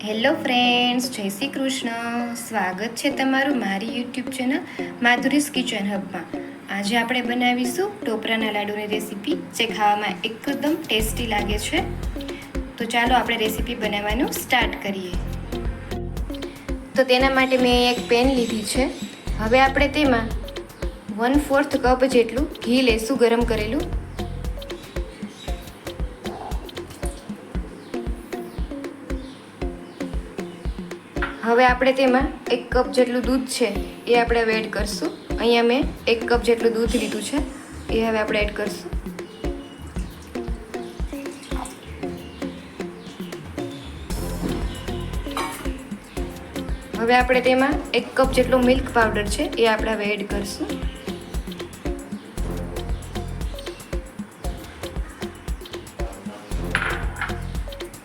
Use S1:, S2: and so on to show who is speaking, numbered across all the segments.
S1: Hello friends, જય શ્રી કૃષ્ણ. સ્વાગત છે તમારું મારી યુટ્યુબ ચેનલ માધુરીસ કિચન હબમાં. આજે આપણે બનાવીશું ટોપરાના લાડુની રેસીપી, જે ખાવામાં એકદમ ટેસ્ટી લાગે છે. તો ચાલો આપણે રેસીપી બનાવવાનું સ્ટાર્ટ કરીએ. તો તેના માટે મેં એક પેન લીધી છે. હવે આપણે તેમાં 1/4 કપ જેટલું ઘી લેશું, ગરમ કરેલું. હવે આપણે તેમાં 1 કપ જેટલું દૂધ છે એ આપણે એડ કરશું. અહીંયા મેં 1 કપ જેટલું દૂધ લીધું છે, એ હવે આપણે એડ કરશું. હવે આપણે તેમાં 1 કપ જેટલો મિલ્ક પાવડર છે એ આપણે હવે એડ કરશું.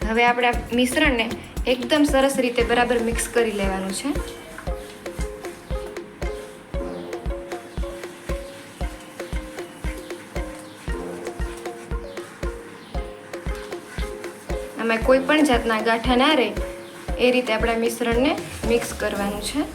S1: હવે આપણે આ મિશ્રણને એકદમ સરસ રીતે બરાબર મિક્સ કરી લેવાનું છે. આમાં કોઈ પણ જાતના ગાંઠા ના રહે એ રીતે આપણે મિશ્રણને મિક્સ કરવાનું છે.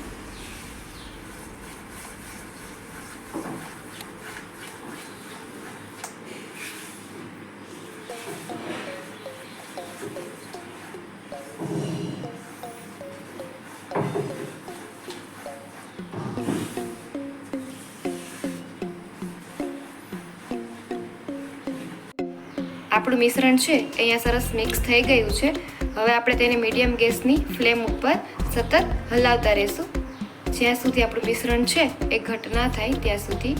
S1: આપણું મિશ્રણ છે અહીંયા સરસ મિક્સ થઈ ગયું છે. હવે આપણે તેને મીડિયમ ગેસની ફ્લેમ ઉપર સતત હલાવતા રહીશું, જ્યાં સુધી આપણું મિશ્રણ છે એ ઘટ ના થાય ત્યાં સુધી.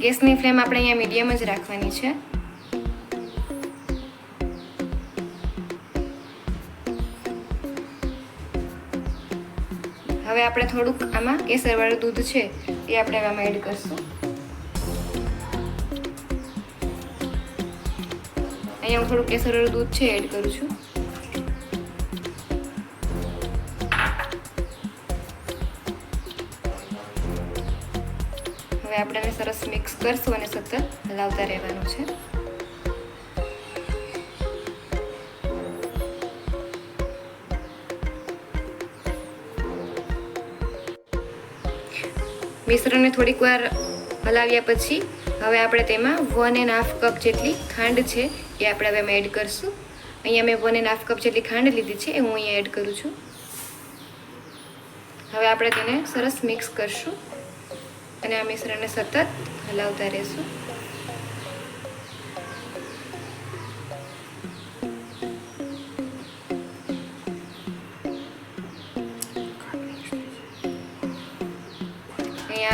S1: ગેસની ફ્લેમ આપણે અહીંયા મીડિયમ જ રાખવાની છે. હવે આપણે થોડુંક આમાં કેસરવાળું દૂધ છે એ આપણે આમાં એડ કરશું. અહીંયા હું થોડુંક કેસરવાળું દૂધ છે એડ કરું છું. હવે આપણે સરસ મિક્સ કરશું અને સતત હલાવતા રહેવાનું છે. મિશ્રણને થોડીક વાર હલાવ્યા પછી હવે આપણે તેમાં 1.5 કપ જેટલી ખાંડ છે એ આપણે હવે એડ કરશું. અહીંયા મેં 1.5 કપ જેટલી ખાંડ લીધી છે, એ હું અહીંયા એડ કરું છું. હવે આપણે તેને સરસ મિક્સ કરશું અને આ મિશ્રણને સતત હલાવતા રહેશું.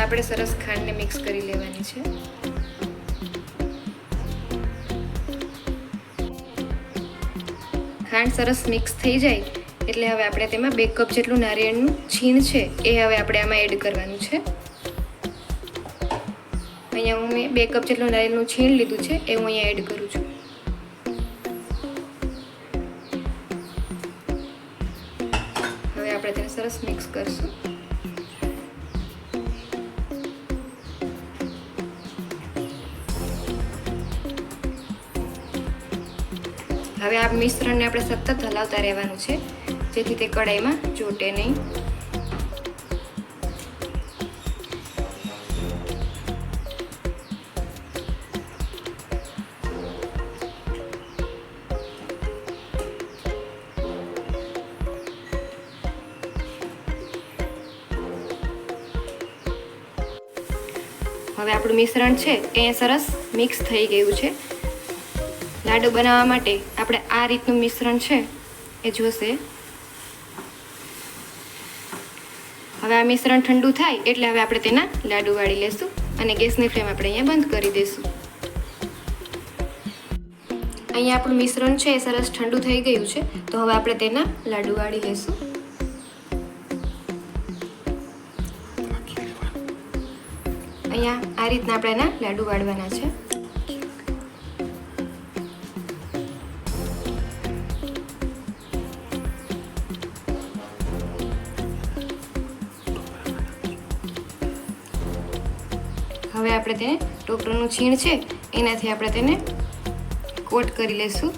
S1: આપણે સરસ ખાંડને મિક્સ કરી લેવાની છે. ખાંડ સરસ મિક્સ થઈ જાય એટલે હવે આપણે તેમાં 2 કપ જેટલું નારિયેળનું છીણ છે એ હવે આપણે આમાં એડ કરવાનું છે. અહીંયા હું 2 કપ જેટલું નારિયેળનું છીણ લીધું છે, એ હું અહીંયા એડ કરું છું. હવે આપણે તેને સરસ મિક્સ કરશું. હવે આ મિશ્રણને આપણે સતત હલાવતા રહેવાનું છે, જેથી તે કઢાઈમાં ચોટે નહીં. હવે આપણું મિશ્રણ છે એ સરસ મિક્સ થઈ ગયું છે. લાડુ બનાવવા માટે આપણે આ રીતનું મિશ્રણ છે એ જોશે. હવે આ મિશ્રણ ઠંડુ થાય એટલે હવે આપણે તેના લાડુ વાળી લેશું અને ગેસની ફ્લેમ આપણે અહીંયા બંધ કરી દઈશું. અહીંયા આપણું મિશ્રણ છે એ સરસ ઠંડુ થઈ ગયું છે, તો હવે આપણે તેના લાડુ વાળી લેશું. અહીંયા આ રીતના આપણે એના લાડુ વાળવાના છે. હવે હવે આપણે તેને ટોપરાનું છીણ છે એનાથી આપણે તેને કોટ કરી લઈશું.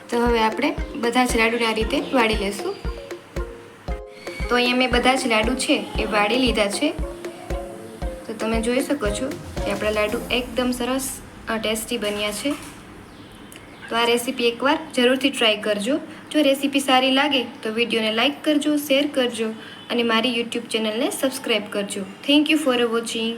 S1: તો હવે આપણે બધા જ લાડુને આ રીતે વાળી લઈશું. તો અહીંયા મેં બધા જ લાડુ છે એ વાળી લીધા છે. તો તમે જોઈ શકો છો કે આપણા લાડુ એકદમ સરસ ટેસ્ટી બન્યા છે. તો આ રેસીપી એકવાર જરૂરથી ટ્રાય કરજો. જો રેસીપી સારી લાગે તો વિડીયોને લાઇક કરજો, શેર કરજો અને મારી યુટ્યુબ ચેનલને સબસ્ક્રાઈબ કરજો. Thank you for watching.